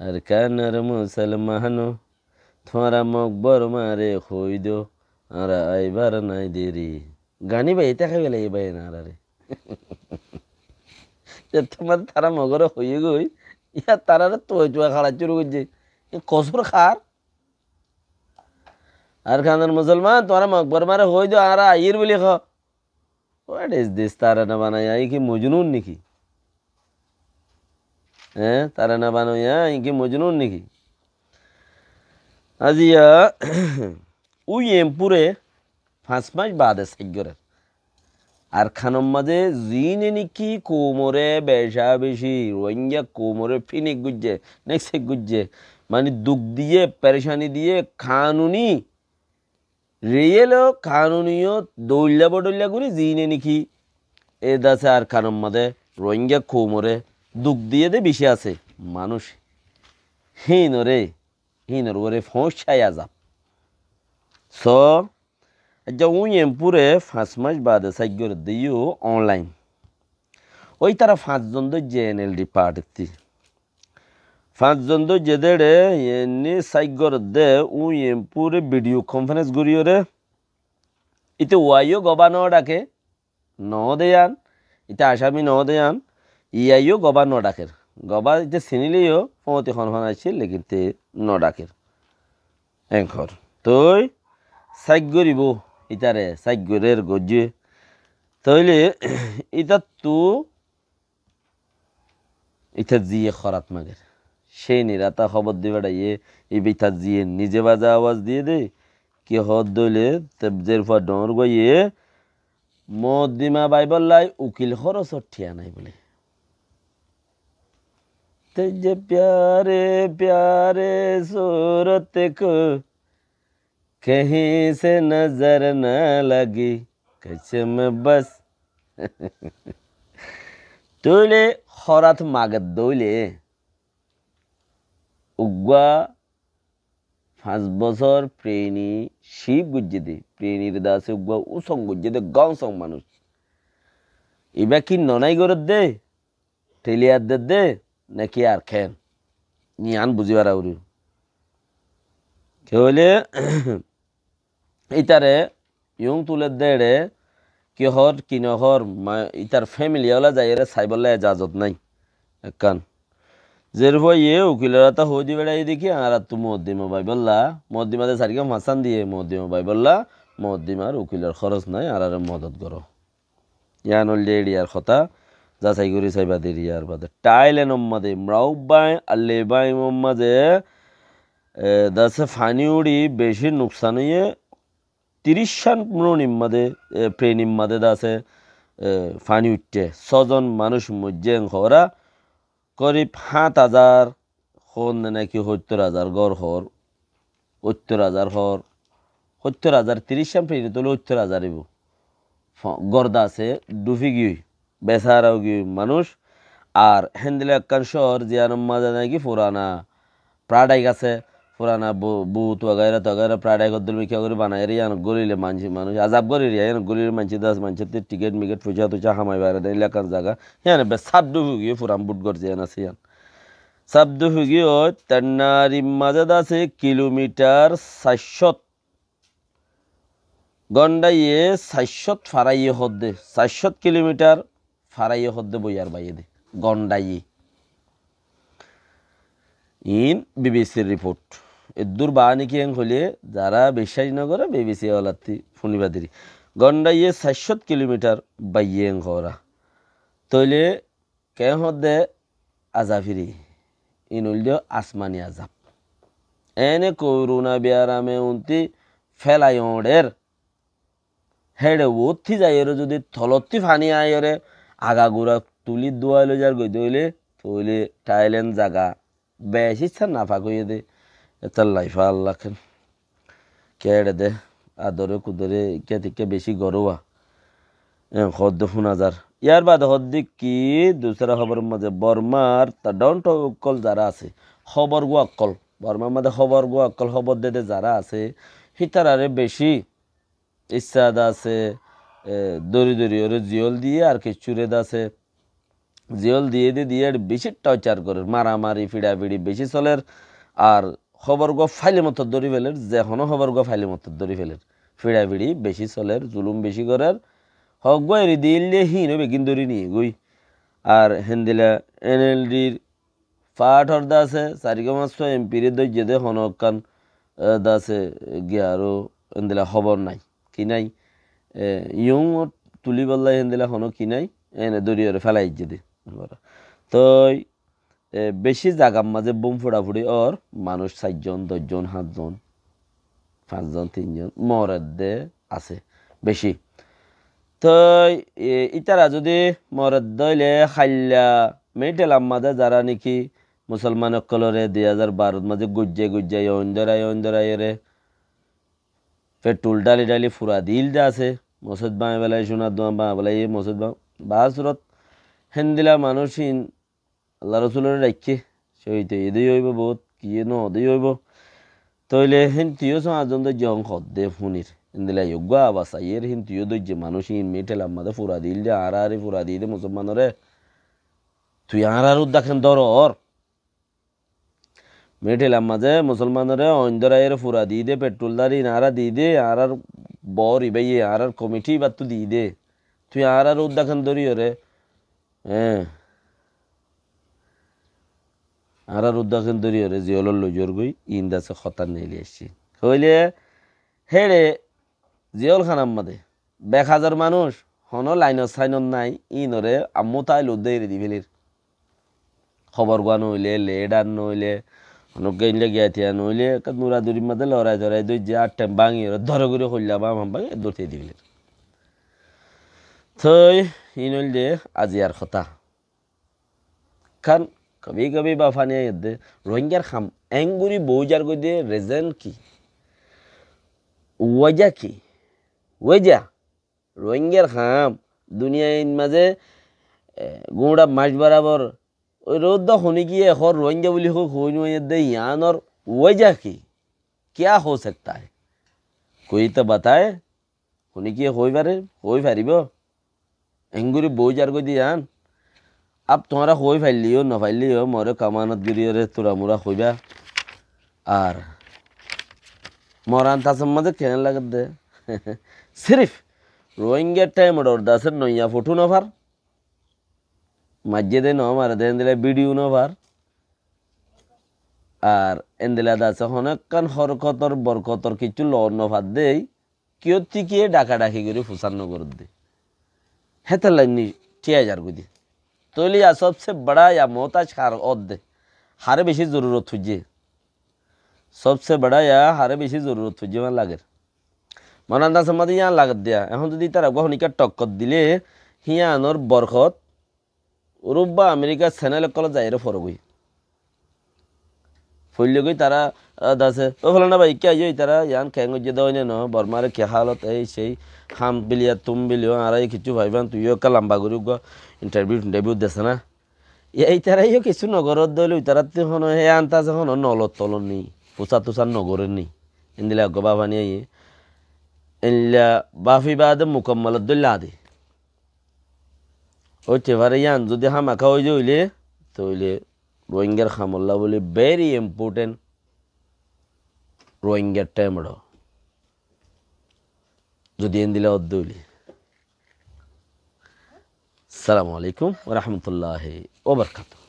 আর কানার মুসলমানো তোমারা মকবর মারে হইদ আর আইবার নাই দেরি গানি বাই তাকে বেলে বাই না রে তোমার তারা মগর হয়ে গই ইয়া তারা তো খাড়া চুরু করছে কসর খার আর খানার মুসলমান তোমার মকবর মারে হইদ আর আইর বলি খ হোয়াট ইজ দিস তারা না বানাইয়া কি মজনুন নাকি হ্যাঁ তারা না বানাইয়া কি মজনুন নাকি আজিয়া উই এমপুরে 5 মাস বাদে সাইগরের আর খানম মাঝে জিনে নিকি কোমরে বেশা বেশি রোহিঙ্গা কোমরে ফিনিক গুজে নেক্সে গুজে মানে দুঃখ দিয়ে পেরেশানি দিয়ে কানুনি রিয়েলও কানুনিও দৌল্লা বডল্লা করে জিনে নিকি এ দাসে আর খানম মাঝে রোহিঙ্গা কোমরে দুঃখ দিয়ে দে বেশি আছে মানুষ হিনর ওরে ফোঁসাই আজাব সো আচ্ছা উই এমপুরে 5 মাস বাদে সাইগর দিও অনলাইন ওই তারা 5 জন যে এনএলডি পার্টি 5 জন যে দেড়ে এনে সাইগর দে উই এমপুরে ভিডিও কনফারেন্স করিও রে ইতে ওয়াইও গবানো ডাকে ন দেয়ান ইতে আসামি ন দেয়ান ইয়াইও গবানো ডাকের গবা ইতে চিনিলেও পঁয়তি খন আছিল লেকিন তে ন ডাকের এঙ্কর তই সাইগরিব ইতারে সাইগরের গজ্জে তাইলে ইতা তো ইতা জিয়ে খরাত মাগের সেই নিরাতা খবর দিবে ডাইয়ে এই বিতা জিয়ে নিজে বাজা আওয়াজ দিয়ে দে কি হদ দইলে তেবজের পর ডর গইয়ে মদিমা বাইবল্লাই উকিল খরচ ঠিয়া নাই বলে তেজে প্যারে প্যারে सूरत को कहीं से नजर न लगी कसम बस তইলে খরাত মাগত দইলে উগা 5 বছর প্রেনী শিব গুজ্জে দে প্রেনীর দাসে উগা উসং গুজ্জে দে গাঁসং মানুষ ইবা কি ননাই গরত দে টেলিয়ার দে নাকি আর খেন নিয়ান বুঝিবার আউরি কে হইলে ইতারে ইয়ং তুলে দেড়ে কি হর কি নহর ইতার ফ্যামিলি ওলা যাই রে সাইবলে এজাজত নাই একান যের ভয়ে উকিলেরা হই দি বেড়াই দেখি আর তু মদ্দিমা ভাই বললা মদ্দিমাদের সারিকে মাসান দিয়ে মদ্দিমা ভাই বললা মদ্দিমার উকিলের খরচ নাই আর মদত করো ইয়ান অলরেডি আর কথা যাচাই করি চাইবা দেরি আর বাদে টাইলে নম্মাদে মরাউবাই আল্লেবাই মম্মাদে দাসে ফানি উড়ি বেশি নুকসান হইয়ে 30 নিম্মাদে প্রেনিম্মাদে দাসে ফানি উঠতে 6 জন মানুষ মজ্জে হরা করিব 7,000 হন নাকি 70,000 গড় হর 70,000 হর 70,000 30 প্রেনি তোলে 70,000 ইব গর্দা আছে ডুফি গিয়ে বেসারাও গিয়ে মানুষ আর হেন্দিলে একখান শহর জিয়ানম মাঝে নাকি পুরানা প্রাডাইক আছে পুরানা বুত ওগাইরা প্রাডাই গদ্দল মিখা করে বানাই রে ইয়ান গলিলে মানুষ আজাব গলি রে ইয়ান গলির মানছি দাস মানছি টিকেট মিকেট পয়সা তুচা হামাই বাইরে দেয় এলাকার জায়গা ইয়ান বে সাবদু হুগিয়ে পুরাম বুট গর জিয়ান আছে ইয়ান সাবদু হুগিয়ে তেনারি মাঝে আছে কিলোমিটার 700 গন্ডাইয়ে 700 ফারাইয়ে হদ্দে 700 কিলোমিটার ফারাইয়ে হদ্দে বইয়ার বাইয়ে দে গন্ডাইয়ে ইন বিবিসির রিপোর্ট এদুর বাহানি কি হলে যারা বিশ্বাস না করে বিবিসি ওলাতি ফুনিবাদিরি গন্ডাইয়ে 700 কিলোমিটার বাইয়ে হরা তইলে কে হদ্দে আজাফিরি ইন উল্ডিও আসমানি আজাব এনে করুণা বিয়ারামে উন্তি ফেলাইড়ের হেডে ওথি যাইরে যদি থলতি ফানি আইরে আগাগুড়া তুলি দোয়াইলে যার গই দইলে তইলে টাইল্যান্ড জায়গা বেশি ইচ্ছা না ফাঁকইয়ে দে এতার লাইফা আল্লাহ খেন কেড়ে দে আদরে কুদরে কে বেশি গরোয়া হদ্দ 5,000 ইয়ার বাদে হদ্দি কি দুসরা খবরের মাঝে বর্মার তা ডন্ট অক্কল যারা আছে খবর গো অক্কল বর্মার মাঝে খবর গো অক্কল খবর দে যারা আছে হিতারারে বেশি ইচ্ছা আছে দড়ি ওরে জিয়ল দিয়ে আর কি চুরে দাসে জিওল দিয়ে বেশি টর্চার করে মারামারি ফিড়াফিড়ি বেশি চলের আর খবর গো ফাইলে মতো ধরি ফেলের যেখনো খবর গো ফাইলে মতো ধরি ফেলের ফিড়াফিড়ি বেশি চলের জুলুম বেশি করার হক গো এরি দিলে হিন হবে কিন্তু ধরি নিয়ে গই আর হেন্দিলা এনএলডির ফাট হরদা আছে চারিগো মাস এমপির দৈর্য দে হনকান দাসে গিয়া আরো হেন্দিলা খবর নাই কি নাই ইয়ং তুলি বললাই হেন্দিলা হনো কি নাই এনে দরিয়রে ফেলাই দে তো বেশি জাগার মাঝে বোম ফোড়াফুড়ি ওর মানুষ 4জন 10জন 7জন 5জন 3জন মরদে আছে বেশি তো ইতারা যদি মরদ দইলে খাইলা মেটেলাম মাঝে যারা নাকি মুসলমান অকলরে 2012 মাঝে গুজ্জাই অন্দরাই রে পেট্রোল ডালি ফুরা দিল যা আছে মসজিদ বাঁ বেলায় শোনা দোয়া বাঁ বেলায় মসজিদ বাসুরত হেন্দিলা মানুষহীন আল্লাহ রসুলের রাখে সহিত এদেই হইব বহুত কি নদেই হইব তইলে হেন তুইও আজন জং হদ্দে ফুনির হেন্দিলা যোগ্য আবাস আইয়ের হিন তুইও দৈর্য মানুষহীন মেটেল আমাদের ফুরা দিল যে আরে ফুরা দিয়ে দে মুসলমানরে তুই আর উদ্দাখেন দর মেটেলাম মাঝে মুসলমানরে অন্দরাইয়ের ফুরা দিয়ে দে পেট্রোল দারি নারা দিয়ে দে আর বর ইবাইয়ে আর কমিটি বা তু দিয়ে দে তুই আর উদ্দাখান ধরি রে হ্যাঁ আর উদ্দাখান ধরি রে জিওলর লজর গই ইন্দাসে খতার নেইলে এসছি হইলে হেড়ে জিওল খানার মাঝে 1000 মানুষ হন লাইনত সাইনত নাই ইনরে আম্মু তাই লোদ্দে দি ফেলির খবর গোয়া নইলে লেডার নইলে অনেক গিয়া থিয়া নইলে নুরাদুরির মধ্যে লড়াই ধরাই দুই যে 8 টাইম ভাঙি ধরে করে হইলা বাম ভাঙি দৌড়তে দিলে থই ইনল যে আজি আর কথা খান কবি বাফানি দে রোহিঙ্গার খাম এঙ্গুরি বউজার গই দে রেজন কি ওয়াজা কি ওয়াজা রোহিঙ্গার খাম দুনিয়ার মাঝে গুঁড়া মাছ বরাবর ওই রোদ শুনি কি এখন রোহিঙ্গা বুলি হই নুই দে ইয়ানোর वजह की क्या हो सकता है कोई तो बताए শুনি কি হই পারিব এঙ্গুরি বউজার গই দিয়ান আপ তোমরা হই ফাইলিও না ফাইলিও মরে কামানত গিরিয়রে তোরা মুরা হইবা আর মরান তাসম মাঝে কেন লাগত দে সিরিফ রোহিঙ্গার টাইম ওর দাসের নইয়া ফটো নভার মাঝে দে মারে দেন দিলে ভিডিও নভার আর এন্দিলা দাসে অনেকক্ষণ হরকতর বরকতর কিছু ল নভার দেই কেউ টিকিয়ে ডাকাডাকি করে ফুসান্ন করে দে হেতার লাইনি 6000 গুদি তৈলি সবচেয়ে বড়া या मोहताज हार दे हारे बेशी जरूरत हुई सबसे बड़ा या हारे बेशी जरूरत हुई मान लागे मनान्दा समाधि यहाँ लागत दिया এখন যদি তারা গহনিকা টক্কর দিলে হিয়ানোর বরকত ইউরোপ বা আমেরিকা চ্যানেল কল যাইরে ফরগই ফইলে গই তারা দাসে ও ফলানা ভাই কে আইই তারা ইয়ান কেঙ্গ যে দইনে ন বর্মারে কে হালত এই সেই খাম বিলিয়া তুম বিলিও আরাই কিছু ভাইবান তুইও কা লম্বা গরু গো ইন্টারভিউ দেছে না এই তারাইও কিছু নগরত দইল তারাতে হন হে আনতাছে হন নলত তলন নি পোসা তুসার নগরের নি ইন্দিলা গবা বানি আই ইল্লা বাফি বাদ মুকম্মল দল্লা দে ও তেবারে ইয়ান যদি হামাখা হই জইলে তইলে রোহিঙ্গার খামল্লা বলে ভেরি ইম্পর্টেন্ট রোহিঙ্গার টাইমড় যদি এন্দিলা অদ্দইলে আসসালামু আলাইকুম ওয়া রাহমাতুল্লাহি ওয়া বারাকাতুহু।